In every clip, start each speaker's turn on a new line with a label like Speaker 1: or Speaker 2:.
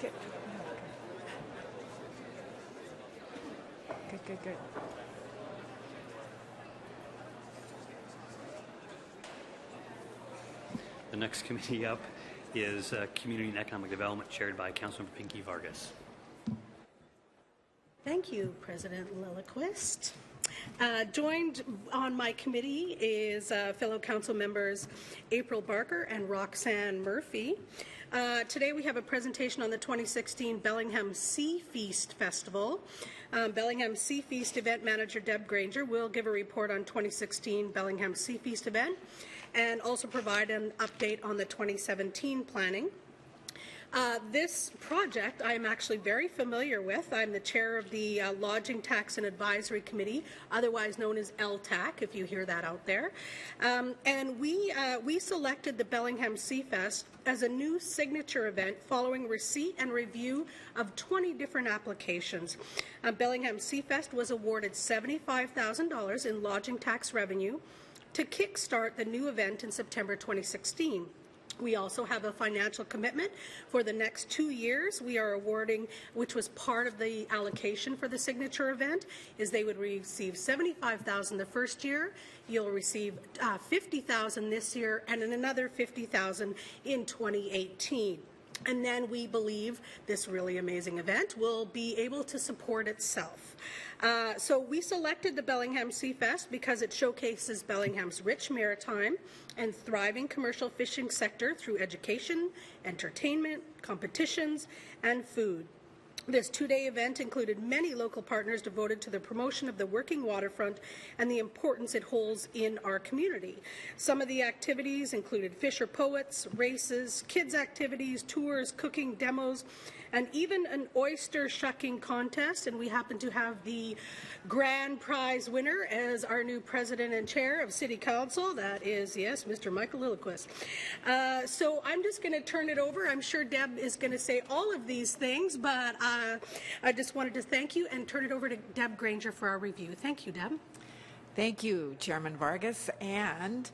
Speaker 1: it. Good, good, good.
Speaker 2: The next committee up is Community and Economic Development, chaired by Councilmember Pinky Vargas.
Speaker 3: Thank you, President Lillquist. Joined on my committee is fellow council members April Barker and Roxanne Murphy. Today we have a presentation on the 2016 Bellingham Sea Feast Festival. Bellingham Sea Feast event manager Deb Granger will give a report on 2016 Bellingham Sea Feast event and also provide an update on the 2017 planning. This project I am actually very familiar with. I'm the chair of the Lodging Tax and Advisory Committee, otherwise known as LTAC, if you hear that out there. And we selected the Bellingham Sea Fest as a new signature event following receipt and review of 20 different applications. Bellingham Sea Fest was awarded $75,000 in lodging tax revenue to kickstart the new event in September 2016. We also have a financial commitment for the next 2 years. We are awarding, which was part of the allocation for the signature event, is they would receive $75,000 the first year. You'll receive $50,000 this year and another $50,000 in 2018. And then we believe this really amazing event will be able to support itself. So we selected the Bellingham Sea Fest because it showcases Bellingham's rich maritime and thriving commercial fishing sector through education, entertainment, competitions, and food. This two-day event included many local partners devoted to the promotion of the working waterfront and the importance it holds in our community. Some of the activities included Fisher Poets, races, kids activities, tours, cooking, demos, and even an oyster shucking contest. And we happen to have the grand prize winner as our new president and chair of City Council. That is, yes, Mr. Michael Lillquist. So I'm just going to turn it over. I'm sure Deb is going to say all of these things, but I just wanted to thank you and turn it over to Deb Granger for our review. Thank you, Deb.
Speaker 1: Thank you, Chairman Vargas. And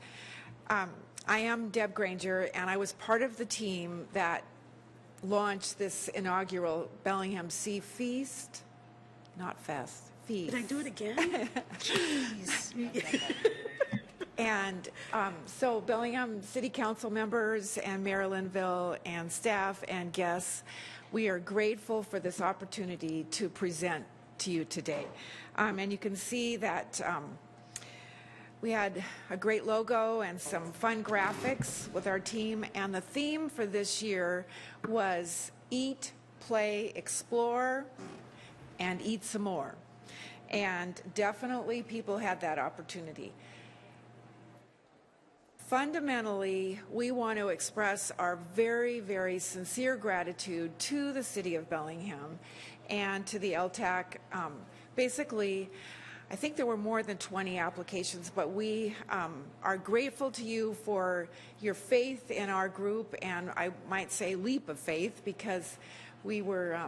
Speaker 1: I am Deb Granger, and I was part of the team that launched this inaugural Bellingham Sea Feast, not Fest, Feast.
Speaker 3: Did I do it again? Jeez.
Speaker 1: And so Bellingham City Council members and Mayor Linville and staff and guests, we are grateful for this opportunity to present to you today. And you can see that we had a great logo and some fun graphics with our team, and the theme for this year was Eat, Play, Explore, and Eat Some More. And definitely people had that opportunity. Fundamentally, we want to express our very, very sincere gratitude to the City of Bellingham and to the LTAC. Basically, I think there were more than 20 applications, but we are grateful to you for your faith in our group, and I might say leap of faith, because we were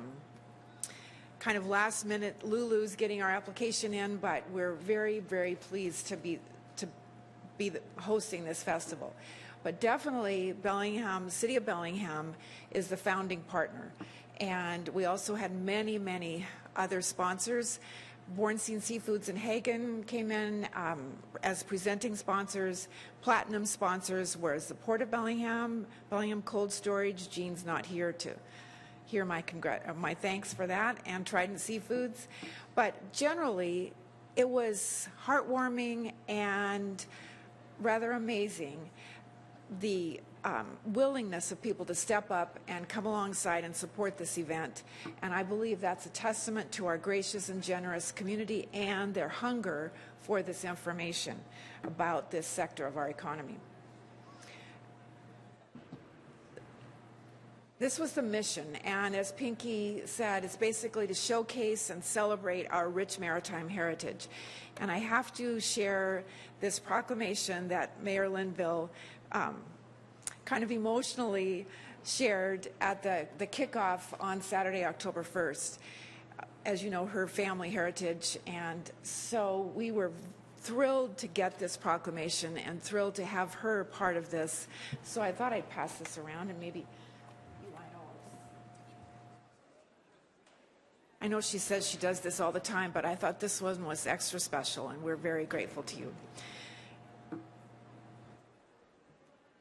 Speaker 1: kind of last minute Lulu's getting our application in, but we're very, very pleased to be hosting this festival. But definitely Bellingham, City of Bellingham is the founding partner. And we also had many, many other sponsors. Bornstein Seafoods in Hagen came in as presenting sponsors. Platinum sponsors was the Port of Bellingham, Bellingham Cold Storage. Jean's not here to hear my thanks for that, and Trident Seafoods. But generally, it was heartwarming and rather amazing, the willingness of people to step up and come alongside and support this event. And I believe that's a testament to our gracious and generous community and their hunger for this information about this sector of our economy. This was the mission, and as Pinky said, it's basically to showcase and celebrate our rich maritime heritage. And I have to share this proclamation that Mayor Linville kind of emotionally shared at the kickoff on Saturday, October 1st. As you know, her family heritage, and so we were thrilled to get this proclamation and thrilled to have her part of this. So I thought I'd pass this around, and maybe I know she says she does this all the time, but I thought this one was extra special, and we're very grateful to you.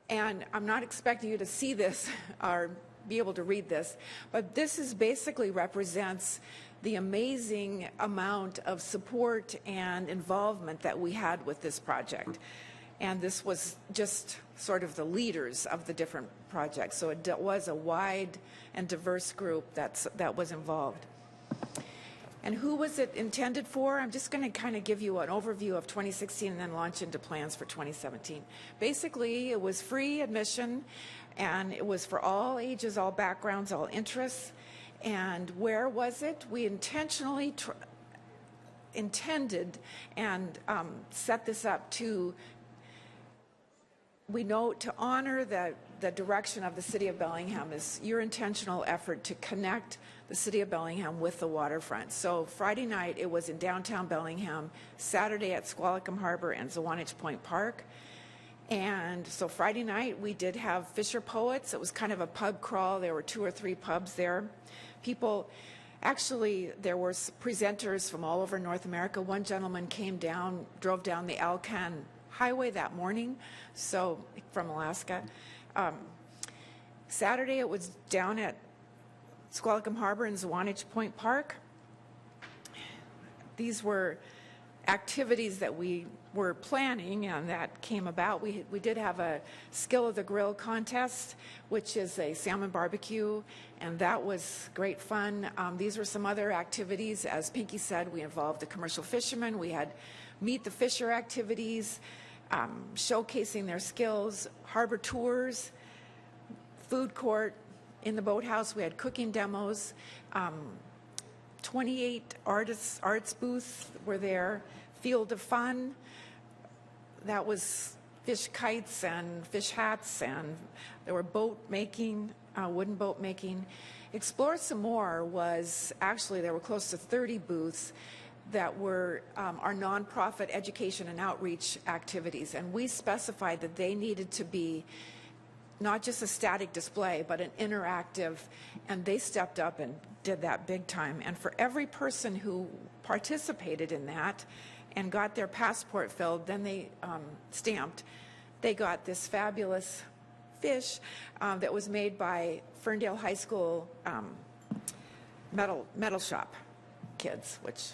Speaker 1: And I'm not expecting you to see this or be able to read this, but this is basically represents the amazing amount of support and involvement that we had with this project. And this was just sort of the leaders of the different projects. So it was a wide and diverse group that was involved. And who was it intended for? I'm just going to kind of give you an overview of 2016 and then launch into plans for 2017. Basically, it was free admission, and it was for all ages, all backgrounds, all interests. And where was it? We intentionally intended and set this up to, we know, to honor the direction of the City of Bellingham is your intentional effort to connect the City of Bellingham with the waterfront. So Friday night it was in downtown Bellingham, Saturday at Squalicum Harbor and Zwanich Point Park. And so Friday night we did have Fisher Poets. It was kind of a pub crawl. There were 2 or 3 pubs there. People, actually there were presenters from all over North America. One gentleman drove down the Alcan Highway that morning, so from Alaska. Saturday it was down at Squalicum Harbor and Zwanich Point Park. These were activities that we were planning and that came about. We did have a Skill of the Grill contest, which is a salmon barbecue, and that was great fun. These were some other activities. As Pinky said, we involved the commercial fishermen. We had Meet the Fisher activities, showcasing their skills, harbor tours, food court. In the boathouse, we had cooking demos. 28 arts booths were there. Field of Fun, that was fish kites and fish hats, and there were boat making, wooden boat making. Explore Some More was actually, there were close to 30 booths that were our nonprofit education and outreach activities, and we specified that they needed to be not just a static display, but an interactive, and they stepped up and did that big time. And for every person who participated in that and got their passport filled, then they stamped, they got this fabulous fish that was made by Ferndale High School metal shop kids, which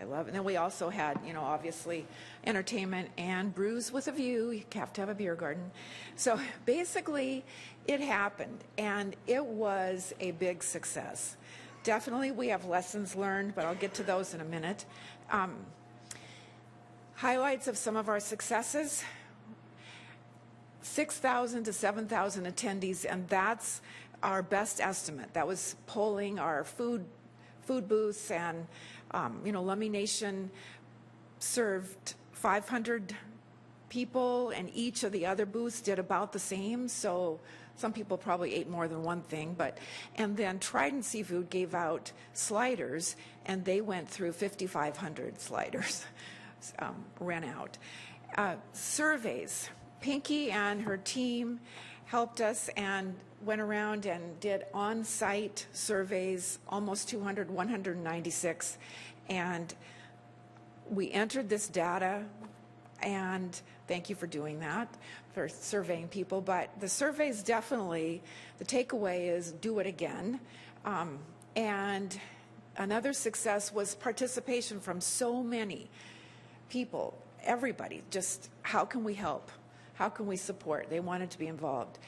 Speaker 1: I love. And then we also had, you know, obviously entertainment and Brews with a View. You have to have a beer garden. So basically it happened, and it was a big success. Definitely we have lessons learned, but I'll get to those in a minute. Highlights of some of our successes: 6,000 to 7,000 attendees, and that's our best estimate. That was polling our food booths, and you know, Lummi Nation served 500 people, and each of the other booths did about the same. So some people probably ate more than one thing, and then Trident Seafood gave out sliders, and they went through 5,500 sliders, ran out. Surveys. Pinky and her team helped us and went around and did on-site surveys, almost 200, 196, and we entered this data, and thank you for doing that, for surveying people. But the surveys, definitely, the takeaway is do it again. And another success was participation from so many people, everybody. Just how can we help? How can we support? They wanted to be involved.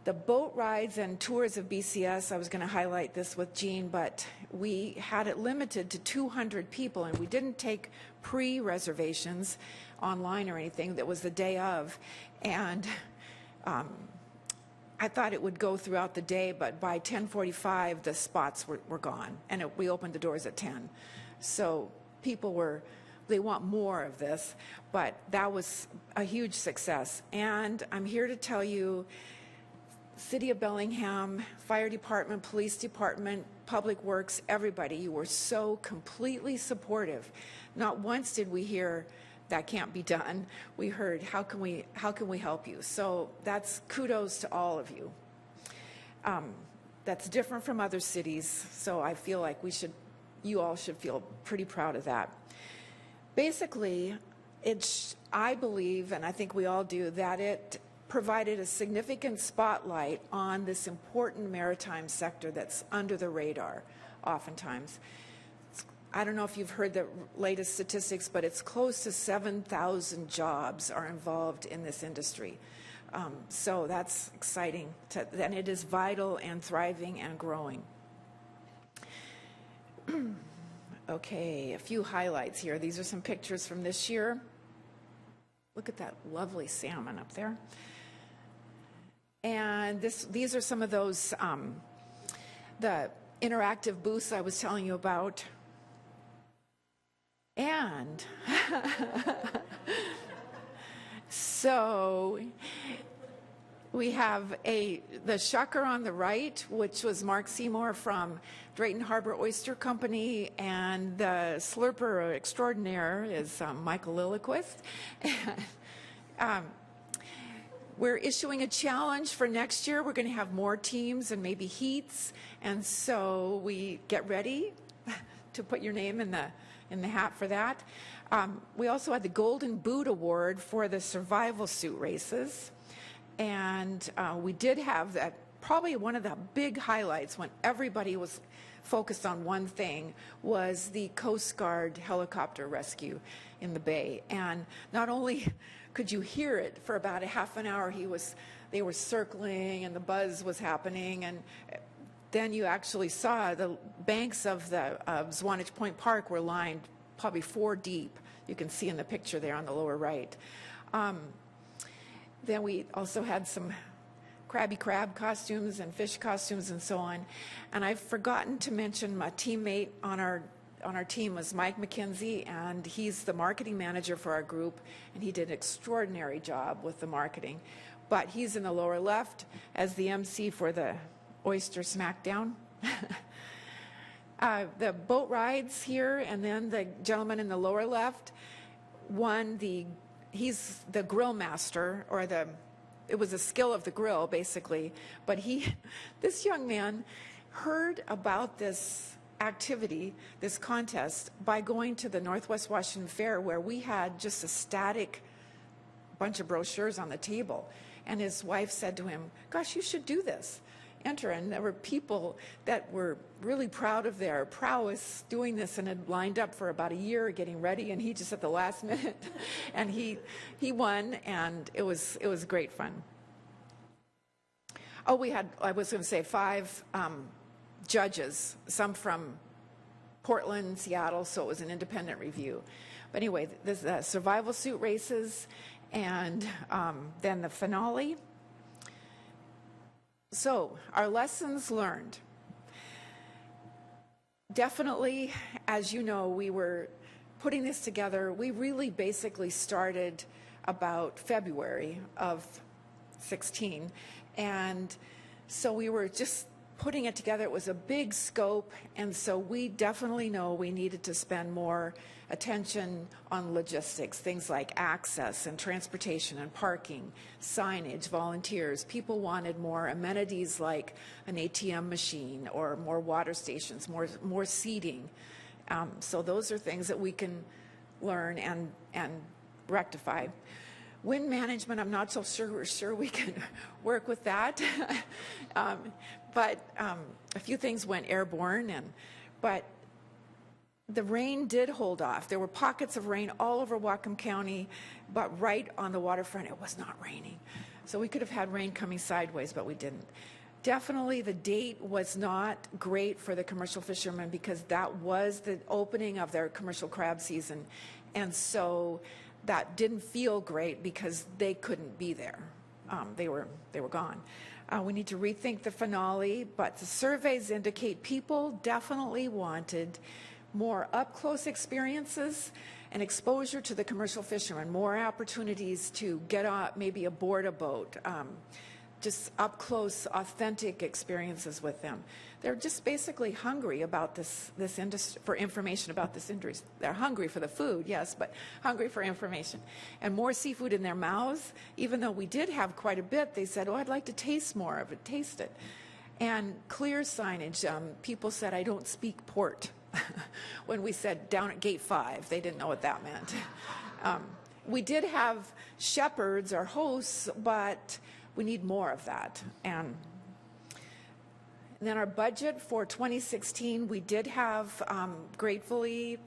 Speaker 1: The boat rides and tours of BCS, I was going to highlight this with Jean, but we had it limited to 200 people, and we didn't take pre-reservations online or anything. That was the day of, and I thought it would go throughout the day, but by 10:45 the spots were gone, and we opened the doors at 10. So people they want more of this, but that was a huge success. And I'm here to tell you, City of Bellingham, Fire Department, Police Department, Public Works, everybody, you were so completely supportive. Not once did we hear that can't be done. We heard, how can we help you? So that's kudos to all of you. that's different from other cities. So I feel like you all should feel pretty proud of that. Basically, I believe, and I think we all do, that it provided a significant spotlight on this important maritime sector that's under the radar oftentimes. I don't know if you've heard the latest statistics, but it's close to 7,000 jobs are involved in this industry. So that's exciting, and it is vital and thriving and growing. Okay, a few highlights here. These are some pictures from this year. Look at that lovely salmon up there. And these are some of those, the interactive booths I was telling you about. And so we have the shucker on the right, which was Mark Seymour from Drayton Harbor Oyster Company, and the slurper extraordinaire is Michael Lilliquist. We're issuing a challenge for next year. We're going to have more teams and maybe heats, and so we get ready to put your name in the hat for that. We also had the Golden Boot Award for the survival suit races. And we did have that, probably one of the big highlights when everybody was focused on one thing was the Coast Guard helicopter rescue in the bay. And not only could you hear it for about a half an hour, they were circling and the buzz was happening, and then you actually saw the banks of the Swanage Point Park were lined probably 4 deep. You can see in the picture there on the lower right. Then we also had some Krabby Crab costumes and fish costumes and so on. And I've forgotten to mention my teammate on our team was Mike McKenzie, and he's the marketing manager for our group, and he did an extraordinary job with the marketing. But he's in the lower left as the MC for the Oyster Smackdown. The boat rides here, and then the gentleman in the lower left he's the grill master, or it was a skill of the grill basically, but this young man heard about this activity, this contest, by going to the Northwest Washington Fair, where we had just a static bunch of brochures on the table, and his wife said to him, gosh, you should do this. Enter. And there were people that were really proud of their prowess doing this and had lined up for about a year getting ready, and he just at the last minute and he won, and it was great fun. Oh, I was going to say 5 judges, some from Portland, Seattle, so it was an independent review. But anyway, there's the survival suit races, and then the finale. So, our lessons learned. Definitely, as you know, we were putting this together. We really basically started about February of 16, and so we were just putting it together. It was a big scope, and so we definitely know we needed to spend more attention on logistics, things like access and transportation and parking, signage, volunteers. People wanted more amenities like an ATM machine or more water stations, more seating. So those are things that we can learn and rectify. Wind management, I'm not so sure we can work with that. But a few things went airborne, but the rain did hold off. There were pockets of rain all over Whatcom County, but right on the waterfront, it was not raining. So we could have had rain coming sideways, but we didn't. Definitely the date was not great for the commercial fishermen, because that was the opening of their commercial crab season. And so that didn't feel great because they couldn't be there. They were gone. We need to rethink the finale, but the surveys indicate people definitely wanted more up-close experiences and exposure to the commercial fishermen, more opportunities to get maybe aboard a boat, just up-close, authentic experiences with them. They're just basically hungry about this industry, for information about this industry. They're hungry for the food, yes, but hungry for information. And more seafood in their mouths. Even though we did have quite a bit, they said, oh, I'd like to taste more of it, taste it. And clear signage. People said, I don't speak port. When we said down at gate 5, they didn't know what that meant. We did have shepherds or hosts, but we need more of that. And then our budget for 2016, we did have gratefully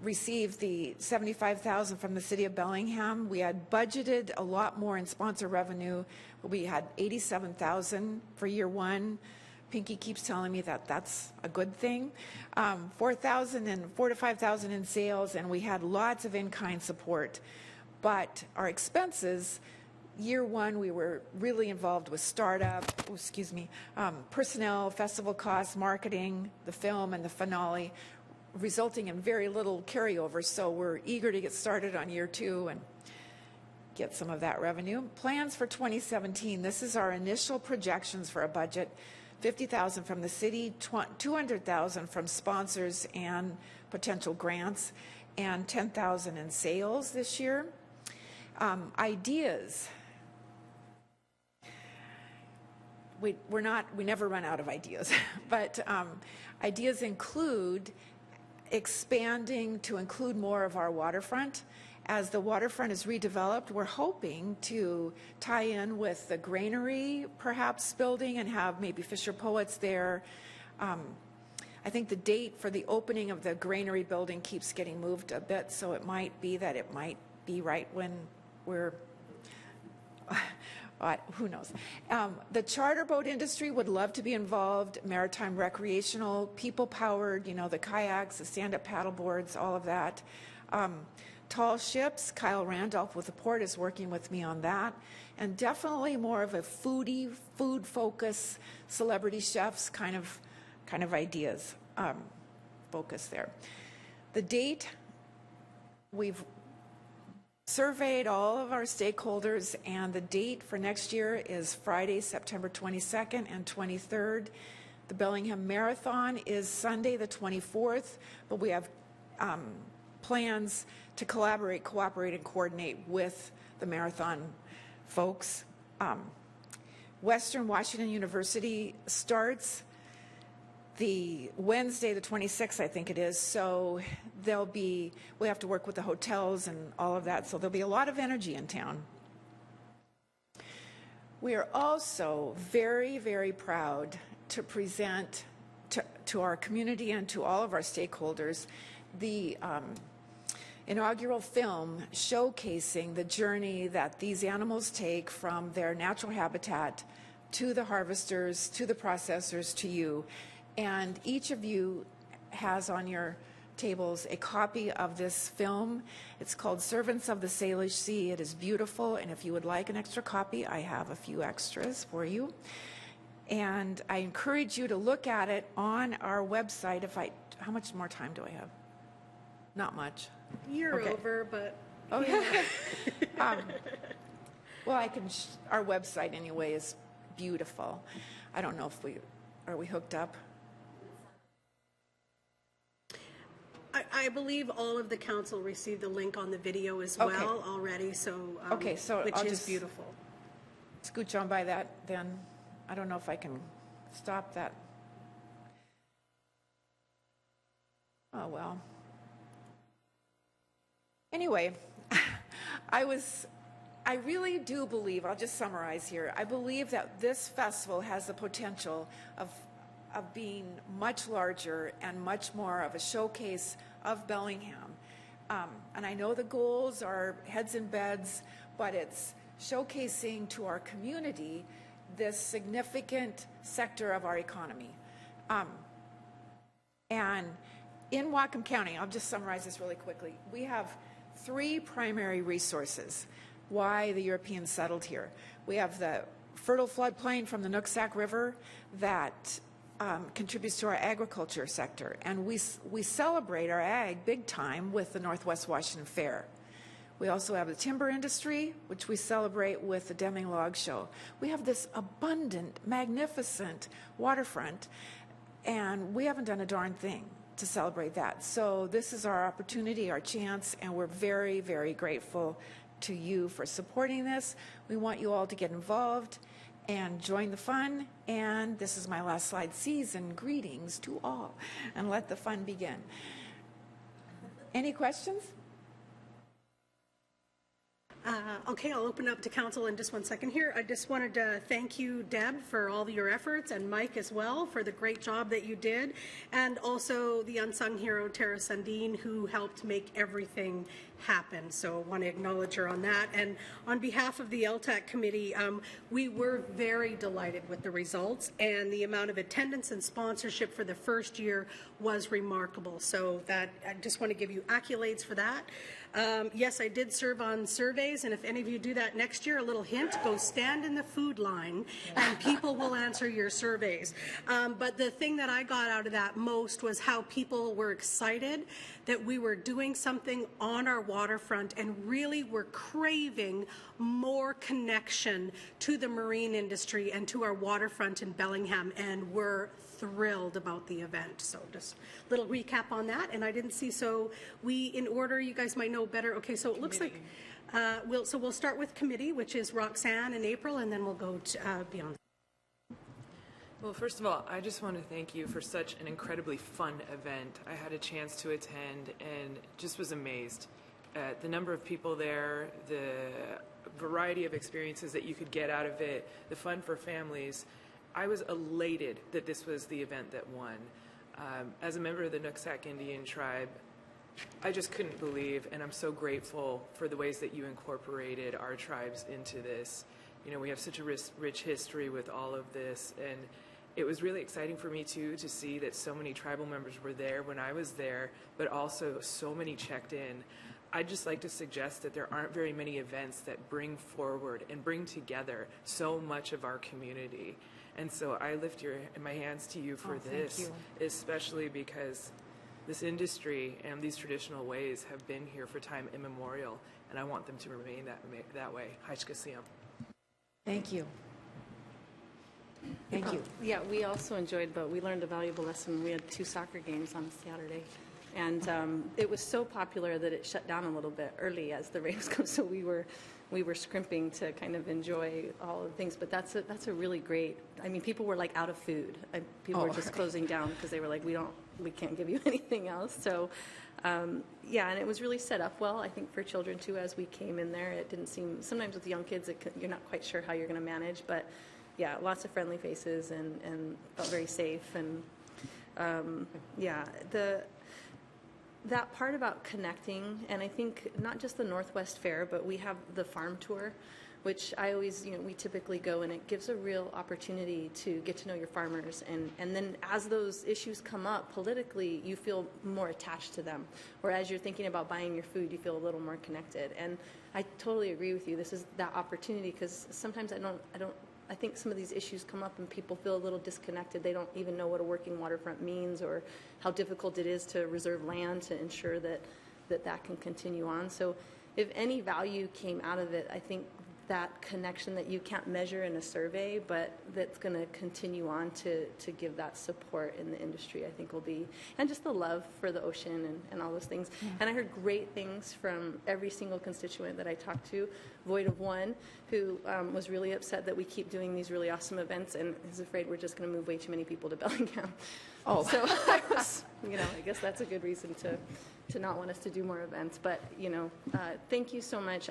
Speaker 1: received the $75,000 from the City of Bellingham. We had budgeted a lot more in sponsor revenue. We had $87,000 for year 1. Pinky keeps telling me that that's a good thing. $4,000 and $4,000 to $5,000 in sales, and we had lots of in-kind support. But our expenses, year 1, we were really involved with startup, personnel, festival costs, marketing, the film, and the finale, resulting in very little carryover. So we're eager to get started on year 2 and get some of that revenue. Plans for 2017, this is our initial projections for a budget. $50,000 from the city, $200,000 from sponsors and potential grants, and $10,000 in sales this year. Ideas. We never run out of ideas, but ideas include expanding to include more of our waterfront. As the waterfront is redeveloped, we're hoping to tie in with the granary, perhaps, building and have maybe Fisher Poets there. I think the date for the opening of the granary building keeps getting moved a bit, so it might be that it might be right when we're, who knows. The charter boat industry would love to be involved, maritime recreational, people-powered, the kayaks, the stand-up paddle boards, all of that. Tall ships, Kyle Randolph with the port is working with me on that. And definitely more of a foodie, food focus, celebrity chefs kind of ideas focus there. The date, we've surveyed all of our stakeholders, and the date for next year is Friday, September 22nd and 23rd. The Bellingham Marathon is Sunday, the 24th, but we have plans to collaborate, cooperate, and coordinate with the marathon folks. Western Washington University starts the Wednesday, the 26th, I think it is, so we have to work with the hotels and all of that, so there'll be a lot of energy in town. We are also very, very proud to present to our community and to all of our stakeholders the inaugural film showcasing the journey that these animals take from their natural habitat to the harvesters, to the processors, to you. And each of you has on your tables a copy of this film. It's called Servants of the Salish Sea. It is beautiful, and if you would like an extra copy, I have a few extras for you. And I encourage you to look at it on our website. How much more time do I have? Not much.
Speaker 3: You're okay. Over, but...
Speaker 1: Okay. Well, our website anyway is beautiful. I don't know if are we hooked up?
Speaker 3: I believe all of the council received the link on the video as well already, so which
Speaker 1: I'll
Speaker 3: is
Speaker 1: just
Speaker 3: beautiful.
Speaker 1: Scooch on by that then. I don't know if I can stop that. Oh, well. Anyway, I really do believe, I'll just summarize here, I believe that this festival has the potential of being much larger and much more of a showcase of Bellingham. And I know the goals are heads in beds, but it's showcasing to our community this significant sector of our economy. And in Whatcom County, I'll just summarize this really quickly, we have 3 primary resources why the Europeans settled here. We have the fertile floodplain from the Nooksack River that contributes to our agriculture sector, and we celebrate our ag big time with the Northwest Washington Fair. We also have the timber industry, which we celebrate with the Deming Log Show. We have this abundant, magnificent waterfront, and we haven't done a darn thing to celebrate that. So this is our opportunity, our chance, and we're very, very grateful to you for supporting this. We want you all to get involved, and join the fun. And this is my last slide. Season greetings to all, and let the fun begin. Any questions?
Speaker 3: Okay, I'll open up to council in just one second here. I just wanted to thank you, Deb, for all your efforts, and Mike as well for the great job that you did, and also the unsung hero, Tara Sundin, who helped make everything happen. So I want to acknowledge her on that. And on behalf of the LTAC committee, we were very delighted with the results, and the amount of attendance and sponsorship for the first year was remarkable. So that I just want to give you accolades for that. Yes, I did serve on surveys, and if any of you do that next year, a little hint, go stand in the food line and people will answer your surveys. But the thing that I got out of that most was how people were excited that we were doing something on our waterfront and really were craving more connection to the marine industry and to our waterfront in Bellingham, and we're thrilled about the event. So just a little recap on that. And I didn't see, so we, in order, you guys might know better. Okay, so it looks like we'll start with committee, which is Roxanne and April, and then we'll go to beyond.
Speaker 4: Well, first of all, I just want to thank you for such an incredibly fun event. I had a chance to attend and just was amazed at the number of people there, the variety of experiences that you could get out of it, the fun for families. I was elated that this was the event that won. As a member of the Nooksack Indian tribe, I just couldn't believe, and I'm so grateful for the ways that you incorporated our tribes into this. You know, we have such a rich history with all of this, and it was really exciting for me too to see that so many tribal members were there when I was there, but also so many checked in. I'd just like to suggest that there aren't very many events that bring forward and bring together so much of our community. And so I lift my hands to you for this, especially because this industry and these traditional ways have been here for time immemorial, and I want them to remain that way. Haichkasiam.
Speaker 1: Thank you. Thank you.
Speaker 5: Yeah, we also enjoyed, but we learned a valuable lesson. We had 2 soccer games on Saturday, and it was so popular that it shut down a little bit early as the rains come. So we were scrimping to kind of enjoy all of the things. But that's a really great. I mean, people were like out of food. People were just closing down because they were like, we can't give you anything else. So. Yeah, and it was really set up well, I think, for children too. As we came in there, it didn't seem, sometimes with young kids, you're not quite sure how you're going to manage, but yeah, lots of friendly faces and felt very safe. And yeah, that part about connecting, and I think not just the Northwest Fair, but we have the farm tour, which I always, we typically go, and it gives a real opportunity to get to know your farmers. And then as those issues come up politically, you feel more attached to them. Or as you're thinking about buying your food, you feel a little more connected. And I totally agree with you. This is that opportunity, because sometimes I think some of these issues come up and people feel a little disconnected. They don't even know what a working waterfront means or how difficult it is to reserve land to ensure that can continue on. So if any value came out of it, I think that connection that you can't measure in a survey, but that's going to continue on to give that support in the industry, I think will be, and just the love for the ocean and all those things. Yeah. And I heard great things from every single constituent that I talked to, void of one, who was really upset that we keep doing these really awesome events and is afraid we're just going to move way too many people to Bellingham. Oh. So I was, I guess that's a good reason to not want us to do more events. But, thank you so much.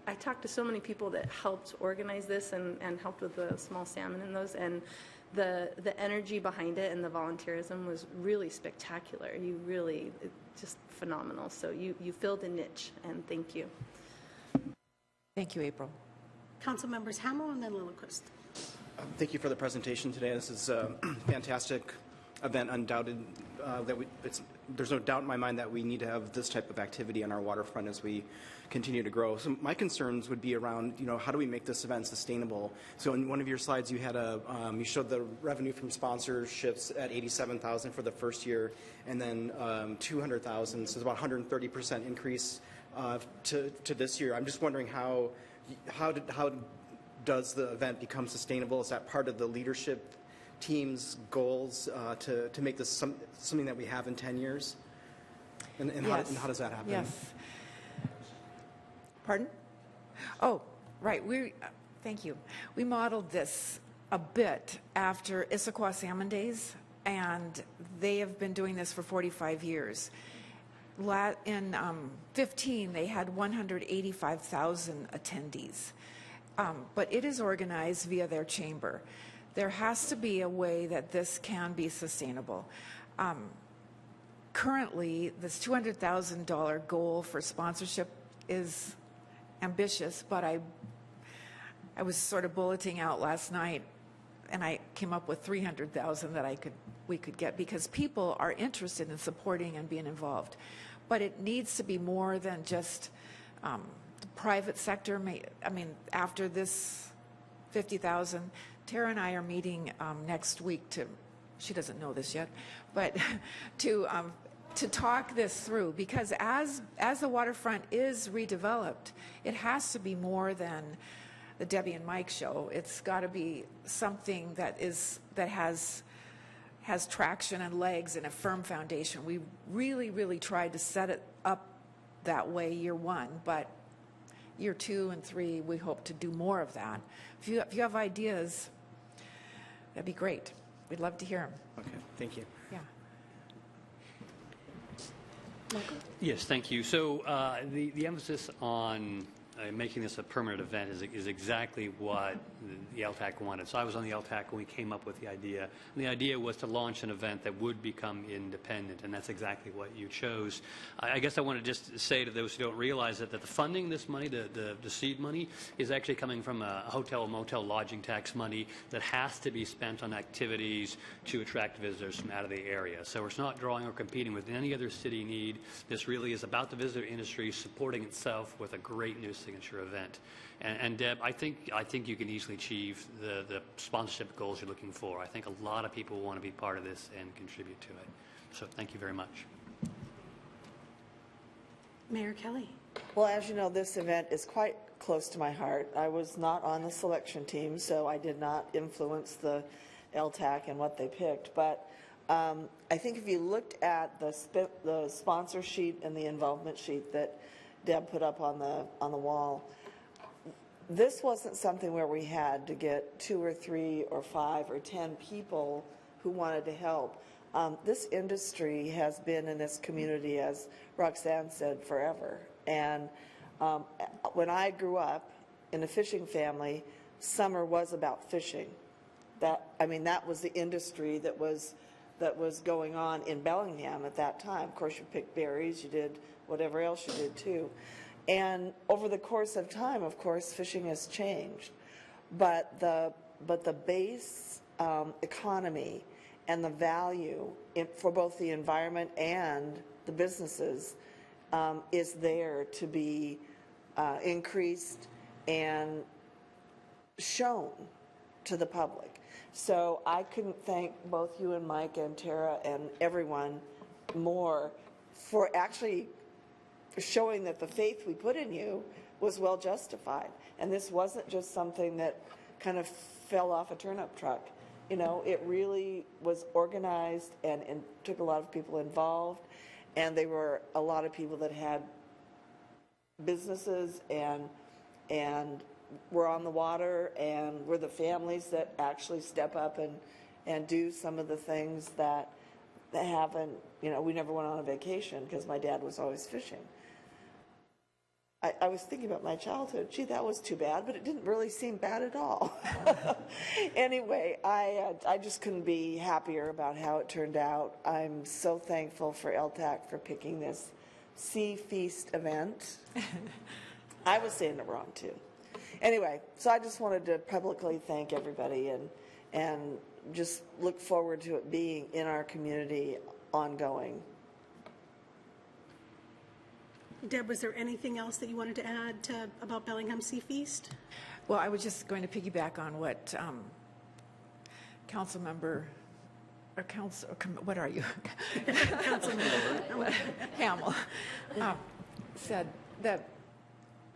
Speaker 5: I talked to so many people that helped organize this and helped with the small salmon and those, and the energy behind it and the volunteerism was really spectacular. You really, just phenomenal. So you filled a niche, and thank you.
Speaker 1: Thank you, April.
Speaker 3: Council members Hamill and then Lillquist.
Speaker 6: Thank you for the presentation today. This is a fantastic event, undoubted. There's no doubt in my mind that we need to have this type of activity on our waterfront as we continue to grow. So my concerns would be around, how do we make this event sustainable? So in one of your slides, you had you showed the revenue from sponsorships at $87,000 for the first year, and then $200,000. So it's about 130% increase to this year. I'm just wondering how does the event become sustainable? Is that part of the leadership team's goals to make this something that we have in 10 years? And
Speaker 1: yes.
Speaker 6: How does that happen?
Speaker 1: Yes. Pardon? Oh, right. Thank you. We modeled this a bit after Issaquah Salmon Days, and they have been doing this for 45 years. In 15, they had 185,000 attendees, but it is organized via their chamber. There has to be a way that this can be sustainable. Currently, this $200,000 goal for sponsorship is ambitious, but I was sort of bulleting out last night, and I came up with $300,000 that we could get, because people are interested in supporting and being involved. But it needs to be more than just the private sector. I mean, after this 50,000, Tara and I are meeting next week to, she doesn't know this yet, but to talk this through, because as the waterfront is redeveloped, it has to be more than the Debbie and Mike show. It's got to be something that has traction and legs and a firm foundation. We really, really tried to set it up that way year one, but year 2 and 3, we hope to do more of that. If you have ideas, that'd be great. We'd love to hear them.
Speaker 6: Okay, thank you.
Speaker 1: Yeah.
Speaker 2: Yes, thank you. So the emphasis on making this a permanent event is exactly what the LTAC wanted. So I was on the LTAC when we came up with the idea. And the idea was to launch an event that would become independent, and that's exactly what you chose. I guess I want to just say to those who don't realize it, that the funding, this money, the seed money, is actually coming from a hotel, motel, lodging tax money that has to be spent on activities to attract visitors from out of the area. So it's not drawing or competing with any other city need. This really is about the visitor industry supporting itself with a great new signature event. And Deb, I think you can easily achieve the sponsorship goals you're looking for. I think a lot of people want to be part of this and contribute to it. So thank you very much.
Speaker 3: Mayor Kelly.
Speaker 7: Well, as you know, this event is quite close to my heart. I was not on the selection team, so I did not influence the LTAC and what they picked. But I think if you looked at the sponsor sheet and the involvement sheet that Deb put up on the wall, this wasn't something where we had to get 2 or 3 or 5 or 10 people who wanted to help. This industry has been in this community, as Roxanne said, forever. And when I grew up in a fishing family, summer was about fishing. That was the industry that was going on in Bellingham at that time. Of course, you picked berries, you did whatever else you did too. And over the course of time, of course, fishing has changed. But the base economy and the value for both the environment and the businesses is there to be increased and shown to the public. So I couldn't thank both you and Mike and Tara and everyone more for actually showing that the faith we put in you was well justified. And this wasn't just something that kind of fell off a turnip truck. You know, it really was organized and took a lot of people involved. And they were a lot of people that had businesses and were on the water, and were the families that actually step up and do some of the things that haven't, we never went on a vacation because my dad was always fishing. I was thinking about my childhood. Gee, that was too bad, but it didn't really seem bad at all. Anyway, I just couldn't be happier about how it turned out. I'm so thankful for LTAC for picking this Sea Feast event. I was saying it wrong too. Anyway, so I just wanted to publicly thank everybody and just look forward to it being in our community ongoing.
Speaker 3: Deb, was there anything else that you wanted to add about Bellingham Sea Feast?
Speaker 1: Well, I was just going to piggyback on what what are you? Councilmember Hamill said that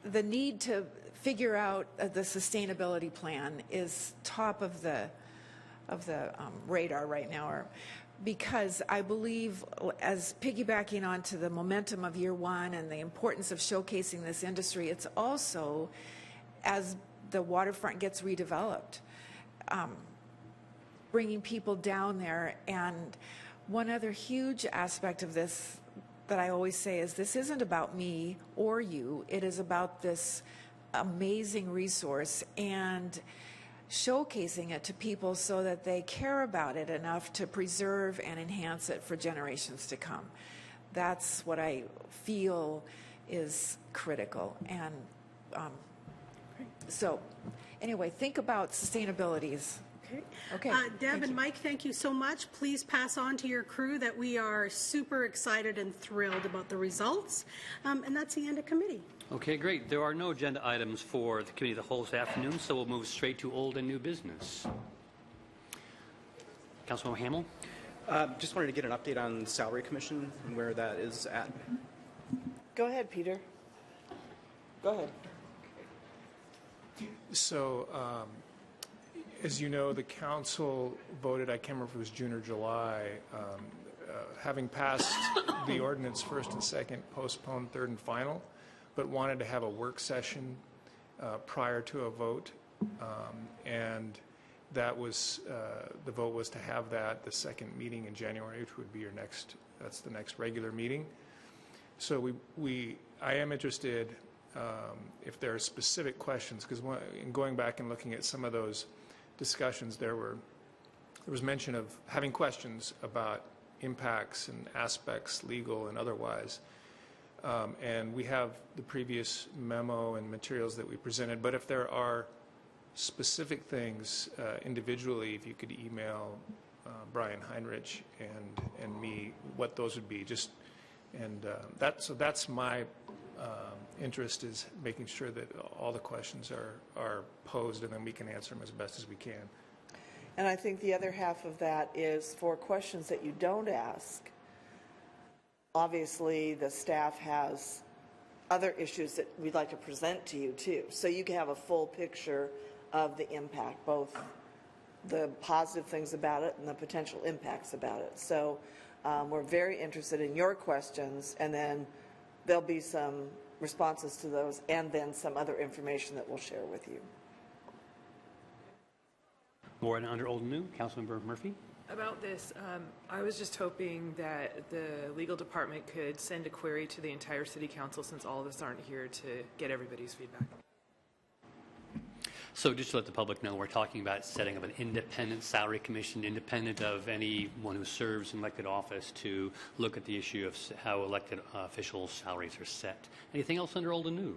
Speaker 1: the need to figure out the sustainability plan is top of the radar right now, because I believe, as piggybacking onto the momentum of year one and the importance of showcasing this industry, it's also, as the waterfront gets redeveloped, bringing people down there. And one other huge aspect of this that I always say is this isn't about me or you. It is about this amazing resource and showcasing it to people so that they care about it enough to preserve and enhance it for generations to come. That's what I feel is critical. And so anyway, think about sustainabilities.
Speaker 3: Okay.
Speaker 1: Okay.
Speaker 3: Deb and Mike, thank you so much. Please pass on to your crew that we are super excited and thrilled about the results. And that's the end of committee.
Speaker 2: Okay, great. There are no agenda items for the committee of the whole this afternoon, so we'll move straight to old and new business. Councilmember Hamel?
Speaker 6: Just wanted to get an update on the Salary Commission and where that is at.
Speaker 7: Go ahead, Peter. Go ahead.
Speaker 8: So, as you know, the council voted, I can't remember if it was June or July, having passed the ordinance first and second, postponed third and final, but wanted to have a work session prior to a vote. And that was, the vote was to have that the second meeting in January, which would be your next, that's the next regular meeting. So I am interested if there are specific questions, because in going back and looking at some of those discussions, there was mention of having questions about impacts and aspects, legal and otherwise. And we have the previous memo and materials that we presented, but if there are specific things individually, if you could email Brian Heinrich and me what those would be, just and so that's my interest, is making sure that all the questions are posed and then we can answer them as best as we can.
Speaker 7: And I think the other half of that is for questions that you don't ask. Obviously, the staff has other issues that we'd like to present to you too. So you can have a full picture of the impact, both the positive things about it and the potential impacts about it. So we're very interested in your questions, and then there'll be some responses to those and then some other information that we'll share with you.
Speaker 2: More and under old and new, Councilmember Murphy.
Speaker 4: About this, I was just hoping that the legal department could send a query to the entire city council, since all of us aren't here, to get everybody's feedback.
Speaker 2: So just to let the public know, we're talking about setting up an independent salary commission, independent of anyone who serves in elected office, to look at the issue of how elected officials' salaries are set. Anything else under old and new?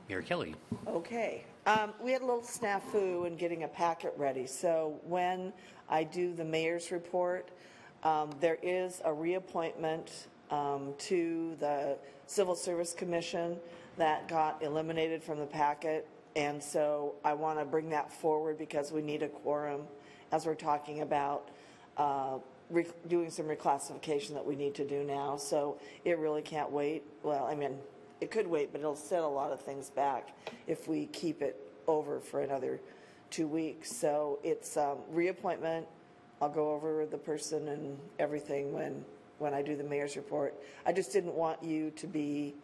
Speaker 2: Mayor Kelly.
Speaker 7: Okay. We had a little snafu in getting a packet ready. So when I do the mayor's report, there is a reappointment to the Civil Service Commission that got eliminated from the packet. And so I want to bring that forward because we need a quorum as we're talking about doing some reclassification that we need to do now. So it really can't wait. Well, I mean, it could wait, but it'll set a lot of things back if we keep it over for another 2 weeks. So it's reappointment. I'll go over the person and everything when I do the mayor's report. I just didn't want you to be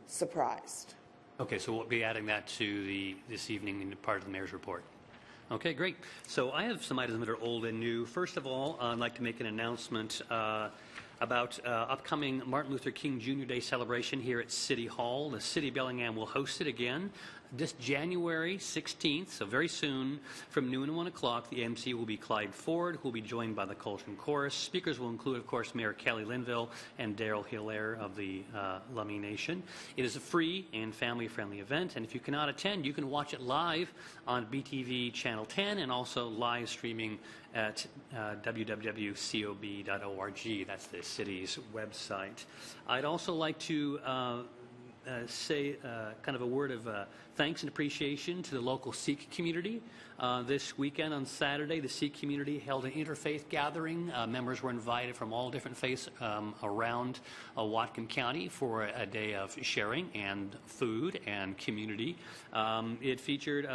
Speaker 7: surprised.
Speaker 2: Okay, so we'll be adding that to this evening in part of the mayor's report. Okay, great. So I have some items that are old and new. First of all, I'd like to make an announcement about upcoming Martin Luther King Jr. Day celebration here at City Hall. The City of Bellingham will host it again this January 16th, so very soon, from noon to 1 o'clock. The MC will be Clyde Ford, who will be joined by the Coltrane Chorus. Speakers will include, of course, Mayor Kelly Linville and Daryl Hilaire of the Lummi Nation. It is a free and family-friendly event, and if you cannot attend, you can watch it live on BTV Channel 10 and also live streaming at www.cob.org. That's the city's website. I'd also like to say kind of a word of thanks and appreciation to the local Sikh community. This weekend on Saturday, the Sikh community held an interfaith gathering. Members were invited from all different faiths around Whatcom County for a day of sharing and food and community. It featured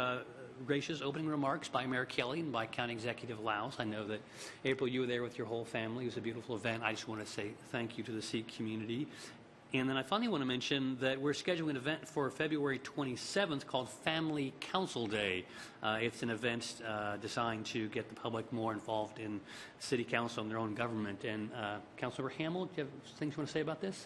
Speaker 2: gracious opening remarks by Mayor Kelly and by County Executive Laus. I know that, April, you were there with your whole family. It was a beautiful event. I just want to say thank you to the Sikh community. And then I finally want to mention that we're scheduling an event for February 27th called Family Council Day. It's an event designed to get the public more involved in city council and their own government. And Councilmember Hamel, do you have things you want to say about this?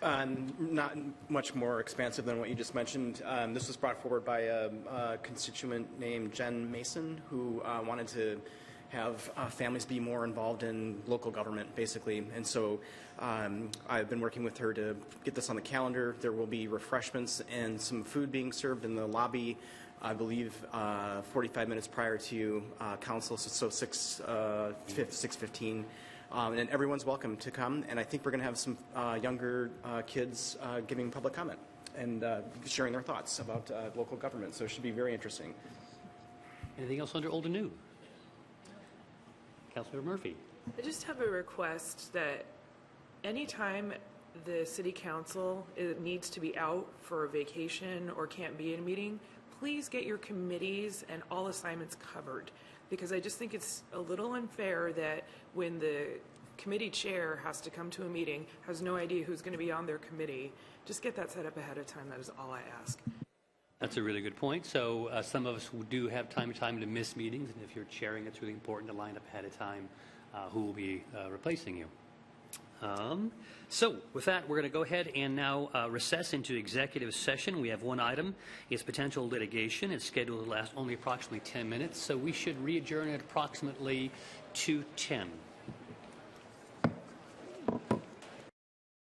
Speaker 6: Not much more expansive than what you just mentioned. This was brought forward by a constituent named Jen Mason, who wanted to have families be more involved in local government, basically. And so I've been working with her to get this on the calendar. There will be refreshments and some food being served in the lobby, I believe, 45 minutes prior to council, so 6:15. And everyone's welcome to come. And I think we're going to have some younger kids giving public comment and sharing their thoughts about local government. So it should be very interesting.
Speaker 2: Anything else under old and new? Councilmember Murphy.
Speaker 4: I just have a request that anytime the city council needs to be out for a vacation or can't be in a meeting, please get your committees and all assignments covered. Because I just think it's a little unfair that when the committee chair has to come to a meeting, has no idea who's going to be on their committee, just get that set up ahead of time. That is all I ask.
Speaker 2: That's a really good point. So some of us do have time to miss meetings, and if you're chairing, it's really important to line up ahead of time who will be replacing you. So with that, we're going to go ahead and now recess into executive session. We have one item. It's potential litigation. It's scheduled to last only approximately 10 minutes, so we should re-adjourn at approximately 2:10.